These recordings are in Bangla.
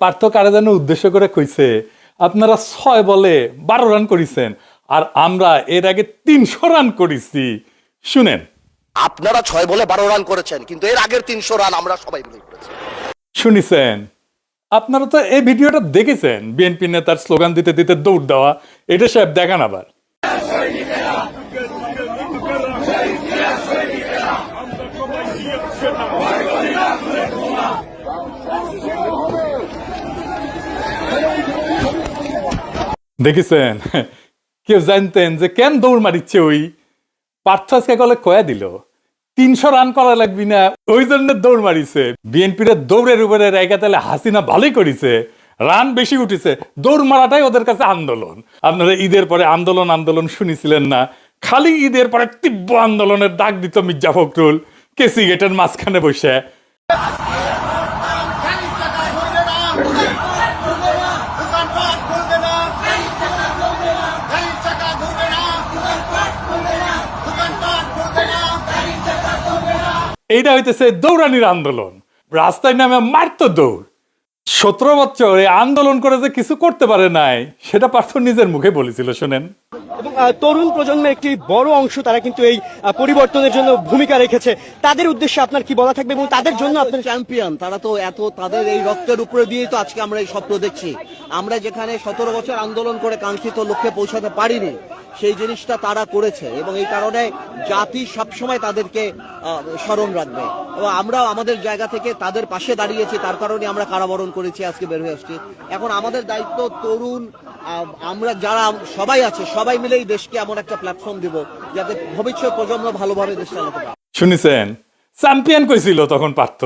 পার্থ কারে যেন উদ্দেশ্য করে কইছে আপনারা 6 বলে 12 রান করেছেন আর আমরা এর আগে 300 রান করেছি। শুনেন, আপনারা 6 বলে 12 রান করেছেন, কিন্তু এর আগের 300 রান আমরা সবাই মিলে করেছি। শুনিছেন? আপনারা তো এই ভিডিওটা দেখেছেন, বিএনপি নেতার স্লোগান দিতে দিতে দৌড় দেওয়া। এটা সাহেব দেখান আবার। দেখেছেন? কেউ জানতেন যে কেন দৌড় মারিচ্ছে? ওই পার্থ আজকে কলে কয়া দিল 300 রান করা লাগবি না, ওই জন্য দৌড় মারিছে। বিএনপির দৌড়ের উপরে রেখা তাহলে হাসিনা ভালোই করেছে, রান বেশি উঠেছে। দৌড় মারাটাই ওদের কাছে আন্দোলন। আপনারা ঈদের পরে আন্দোলন আন্দোলন শুনেছিলেন না? খালি ঈদের পরে তীব্র আন্দোলনের ডাক দিত মির্জা ফখরুল কেসি গেটের মাঝখানে বসে। এইটা হইতেছে দৌড়ানির আন্দোলন। রাস্তায় নামে মারতো দৌড়। 17 বছর এই আন্দোলন করে যে কিছু করতে পারে নাই, সেটা পার্থ নিজের মুখে বলেছিল। শোনেন, এবং তরুণ প্রজন্মের একটি বড় অংশ তারা কিন্তু এই পরিবর্তনের জন্য ভূমিকা রেখেছে। তাদের উদ্দেশ্যে আপনার কি বলা থাকবে এবং তাদের জন্য আপনার চ্যাম্পিয়ন তারা তো তাদের এই রক্তের উপরে দিয়েই তো আজকে আমরা এই স্বপ্ন দেখছি। আমরা যেখানে 17 বছর আন্দোলন করে কাঙ্ক্ষিত লক্ষ্যে পৌঁছাতে পারিনি, সেই জিনিসটা তারা করেছে এবং এই কারণে জাতি সবসময় তাদেরকে স্মরণ রাখবে এবং আমরা আমাদের জায়গা থেকে তাদের পাশে দাঁড়িয়েছি। তার কারণে আমরা কারাবরণ করেছি, আজকে বের হয়ে আসছি। এখন আমাদের দায়িত্ব তরুণ আমরা যারা সবাই আছে, সবাই মিলে এই দেশকে এমন একটা প্ল্যাটফর্ম দিব যাতে ভবিষ্যৎ প্রজন্ম ভালোভাবে দেশ চালাতে পারে। শুনেছেন? চ্যাম্পিয়ন কইছিল তখন পার্থ,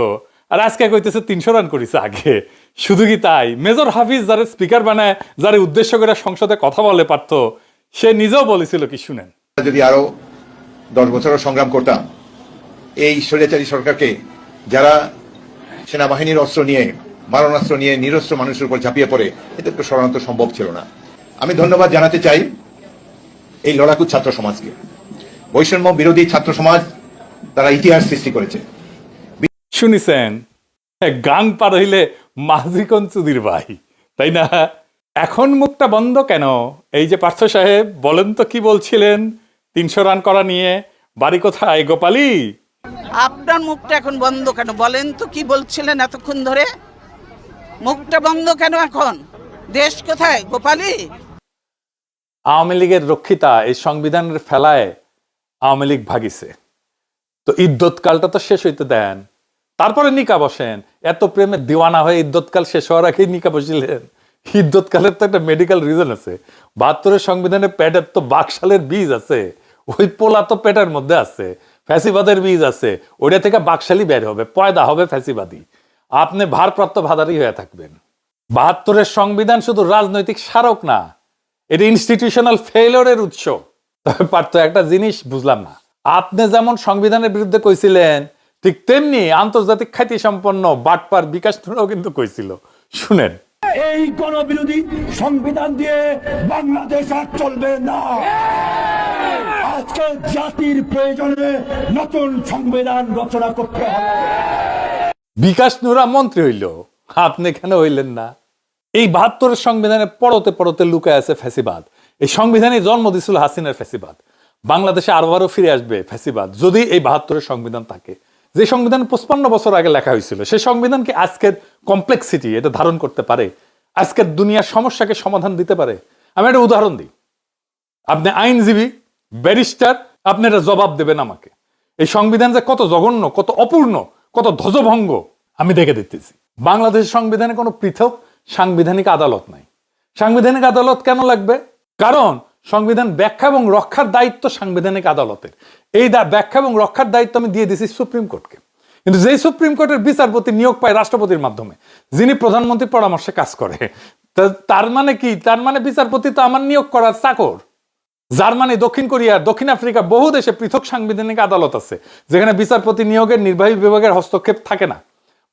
আর আজকে কইতেছে 300 রান করেছে আগে। শুধু কি তাই, মেজর হাফিজ যারা স্পিকার বানায়, যারা উদ্দেশ্য করে সংসদে কথা বলে পার্থ, সে নিজেও বলেছিল কি, শুনেন। যদি আরো 10 বছরও সংগ্রাম করতাম, এই স্বৈরাচারী সরকারকে, যারা সেনাবাহিনীর অস্ত্র নিয়ে, মারণাস্ত্র নিয়ে নিরস্ত্র মানুষের উপর ঝাঁপিয়ে পড়ে, এদেরকে সরানো সম্ভব ছিল না। আমি ধন্যবাদ জানাতে চাই এই লড়াকু ছাত্র সমাজকে। বৈষম্য বিরোধী ছাত্র সমাজ, তারা ইতিহাস সৃষ্টি করেছে। শুনিছেন? গান পার হইলে মাঝি কোন চুদির ভাই, তাই না? এখন মুখটা বন্ধ কেন? এই যে পার্থ সাহেব, বলেন তো কি বলছিলেন 300 রান করা নিয়ে? বাড়ি কোথায় গোপালী? আপনার মুখটা এখন বন্ধ কেন বলেন তো? কি বলছিলেন এতক্ষণ ধরে? মুখটা বন্ধ কেন এখন? দেশ কোথায় গোপালী? আওয়ামী লীগের রক্ষিতা এই সংবিধানের ফেলায় আওয়ামী লীগ ভাগিছে, তো ইদ্যৎকালটা তো শেষ হইতে দেন, তারপরে নিকা বসেন। এত প্রেমে দিওয়ানা হয়ে ইদ্যৎকাল শেষ হওয়ার আগেই নিকা বসিলেন? ইদ্যৎকালের তো একটা মেডিকেল রিজন আছে। 72-এর সংবিধানে পেটের তো বাকশালের বীজ আছে, ওই পোলা তো পেটের মধ্যে আছে, ফ্যাসিবাদের বীজ আছে, ওইটা থেকে বাকশালী বের হবে, পয়দা হবে ফ্যাসিবাদী। আপনি ভারপ্রাপ্ত ভাদারি হয়ে থাকবেন। 72-এর সংবিধান শুধু রাজনৈতিক স্মারক না, এটা ইনস্টিটিউশনাল ফেইলিওরের উৎস। তবে পারতো একটা জিনিস বুঝলাম না, আপনি যেমন সংবিধানের বিরুদ্ধে কইছিলেন, ঠিক তেমনি আন্তর্জাতিক খ্যাতি সম্পন্ন বাটপার বিকাশ নুরাও কিন্তু কইছিল। শুনেন, এই গণবিরোধী সংবিধান দিয়ে বাংলাদেশ আর চলবে না। আজকে জাতির প্রয়োজনে নতুন সংবিধান রচনা করতে হবে। বিকাশ নুরা মন্ত্রী হইল, আপনি কেন হইলেন না? এই 72-এর সংবিধানে পড়তে পড়তে লুকায় আছে ফ্যাসিবাদ। এই সংবিধানে জন্ম দিছিল হাসিনার ফ্যাসিবাদ। বাংলাদেশে আরো ফিরে আসবে ফ্যাসিবাদ যদি এই 72-এর সংবিধান থাকে। যে সংবিধান 55 বছর আগে লেখা হয়েছিল, সেই সংবিধান কি আজকের কমপ্লেক্সিটি এটা ধারণ করতে পারে? আজকের দুনিয়ার সমস্যাকে সমাধান দিতে পারে? আমি একটা উদাহরণ দিই। আপনি আইনজীবী, ব্যারিস্টার, আপনি এটা জবাব দেবেন আমাকে। এই সংবিধান যে কত জঘন্য, কত অপূর্ণ, কত ধ্বজভঙ্গ আমি দেখে দিতেছি। বাংলাদেশের সংবিধানে কোনো পৃথক সাংবিধানিক আদালত নাই। সাংবিধানিক আদালত কেন লাগবে? কারণ সংবিধান ব্যাখ্যা এবং রক্ষার দায়িত্ব সাংবিধানিক আদালতের। এই ব্যাখ্যা এবং রক্ষার দায়িত্ব আমি দিয়ে দিছি সুপ্রিম কোর্টকে। কিন্তু যেই সুপ্রিম কোর্টের বিচারপতি নিয়োগ পায় রাষ্ট্রপতির মাধ্যমে, যিনি প্রধানমন্ত্রীর পরামর্শে কাজ করে, তার মানে কি? তার মানে বিচারপতি তো আমার নিয়োগ করার চাকর। জার্মানি, দক্ষিণ কোরিয়া, দক্ষিণ আফ্রিকা, বহু দেশে পৃথক সাংবিধানিক আদালত আছে, যেখানে বিচারপতি নিয়োগের নির্বাহী বিভাগের হস্তক্ষেপ থাকে না।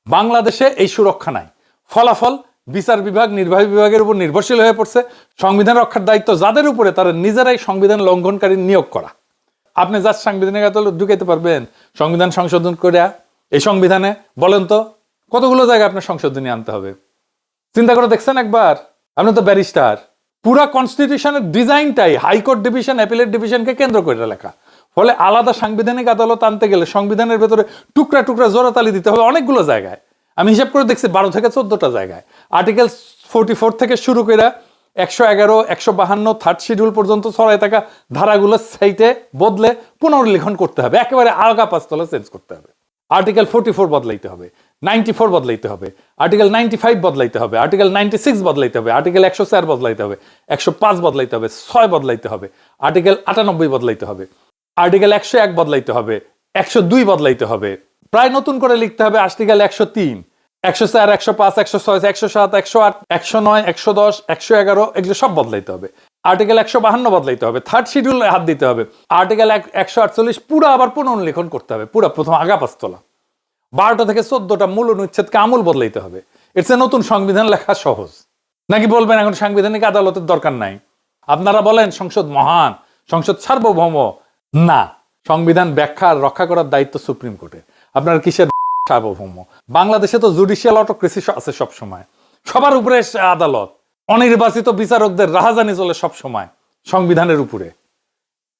বাংলাদেশে এই সুরক্ষা নাই। ফলাফল, বিচার বিভাগ নির্বাহী বিভাগের উপর নির্ভরশীল হয়ে পড়ছে। সংবিধান রক্ষার দায়িত্ব যাদের উপরে, তারা নিজেরাই সংবিধান লঙ্ঘনকারী নিয়োগ করা। আপনি যা সাংবিধানিক আদালত ঢুকাইতে পারবেন সংবিধান সংশোধন করে? এই সংবিধানে বলেন তো কতগুলো জায়গায় আপনার সংশোধনী আনতে হবে? চিন্তা করে দেখছেন একবার? আপনি তো ব্যারিস্টার। পুরা কনস্টিটিউশনের ডিজাইনটাই হাইকোর্ট ডিভিশন, অ্যাপিলেট ডিভিশনকে কেন্দ্র করে লেখা। ফলে আলাদা সাংবিধানিক আদালত আনতে গেলে সংবিধানের ভেতরে টুকরা টুকরা জোড়াতালি দিতে হবে অনেকগুলো জায়গায়। আমি হিসাব করে দেখছি 12 থেকে 14টা জায়গায়। আর্টিকেল 44 থেকে শুরু করে 111, 152 থার্ড শিডিউল পর্যন্ত ছড়ায় থাকা ধারাগুলো সাইটে বদলে পুনর্লিখন করতে হবে, একেবারে আলগা পাঁচতলা চেঞ্জ করতে হবে। আর্টিকেল 44 বদলাইতে হবে, 94 বদলাইতে হবে, আর্টিকেল 95 বদলাইতে হবে, আর্টিকেল 96 বদলাইতে হবে, আর্টিকেল 104 বদলাইতে হবে, 105 বদলাইতে হবে, 6 বদলাইতে হবে, আর্টিকেল 98 বদলাইতে হবে, আর্টিকেল 101 বদলাইতে হবে, 102 বদলাইতে হবে, প্রায় নতুন করে লিখতে হবে আর্টিকেল 103, 104, 105, 106, 107, 108, 109, 110, 111 এগুলো সব বদলাইতে হবে। আর্টিকেল 152 বদলাইতে হবে, থার্ড শিডিউল হাত দিতে হবে। আর্টিকেল 148 পুরো আবার পুনর্লিখন করতে হবে, পুরো প্রথম আগা পাঁচতলা। 12টা থেকে 14টা মূল অনুচ্ছেদকে আমূল বদলাইতে হবে। এর চেয়ে নতুন সংবিধান লেখা সহজ নাকি? বলবেন এখন সাংবিধানিক আদালতের দরকার নাই? আপনারা বলেন সংসদ মহান, সংসদ সার্বভৌম। না, সংবিধান ব্যাখ্যা আর রক্ষা করার দায়িত্ব সুপ্রিম কোর্টের। আপনার কিসের সার্বভৌম? বাংলাদেশে তো জুডিশিয়াল অটোক্রেসি আছে সব সময়, সবার উপরে আদালত, অনির্বাচিত বিচারকদের রাহাজানি চলে সব সময় সংবিধানের উপরে।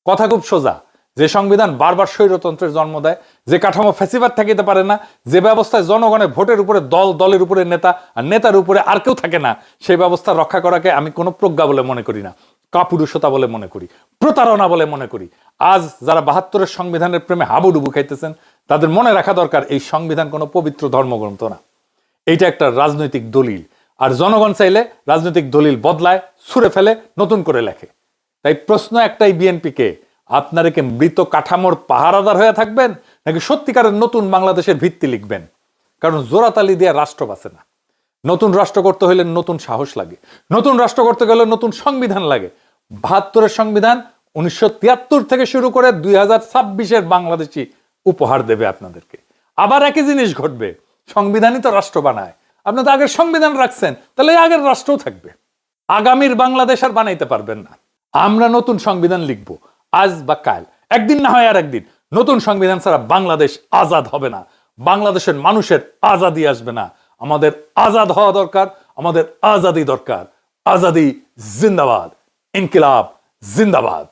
কথা খুব সোজা, যে সংবিধান বারবার স্বৈরতন্ত্রের জন্ম দেয়, যে কাঠামো ফ্যাসিবাদ থাকিতে পারে না, যে ব্যবস্থায় জনগণের ভোটের উপরে দল, দলের উপরে নেতা, আর নেতার উপরে আর কেউ থাকে না, সেই ব্যবস্থা রক্ষা করাকে আমি কোনো প্রজ্ঞা বলে মনে করি না, কাপুরুষতা বলে মনে করি, প্রতারণা বলে মনে করি। আজ যারা 72-এর সংবিধানের প্রেমে হাবুডুবু খাইতেছেন, তাদের মনে রাখা দরকার এই সংবিধান কোনো পবিত্র ধর্মগ্রন্থ না, এইটা একটা রাজনৈতিক দলিল। আর জনগণ চাইলে রাজনৈতিক দলিল বদলায়, ছুঁড়ে ফেলে, নতুন করে লেখে। তাই প্রশ্ন একটাই বিএনপিকে, আপনারা কি মৃত কাঠামোর পাহারাদার হয়ে থাকবেন নাকি সত্যিকারের নতুন বাংলাদেশের ভিত্তি লিখবেন? কারণ জোড়াতালি দিয়ে রাষ্ট্র বাঁচে না। নতুন রাষ্ট্র করতে হলে নতুন সাহস লাগে, নতুন রাষ্ট্র করতে গেলে নতুন সংবিধান লাগে। 72-এর সংবিধান 1973 থেকে শুরু করে 2026-এর বাংলাদেশি উপহার দেবে আপনাদেরকে। আবার একই জিনিস ঘটবে, সংবিধানই তো রাষ্ট্র বানায়। আপনি তো আগের সংবিধান রাখছেন, তাহলে আগের রাষ্ট্রও থাকবে। আগামীর বাংলাদেশ আর বানাইতে পারবেন না। আমরা নতুন সংবিধান লিখব, আজ বা কাল, একদিন না হয় আর একদিন। নতুন সংবিধান ছাড়া বাংলাদেশ আজাদ হবে না, বাংলাদেশের মানুষের আজাদি আসবে না। আমাদের আজাদ হওয়া দরকার, আমাদের আজাদি দরকার। আজাদি জিন্দাবাদ, ইনকিলাব জিন্দাবাদ।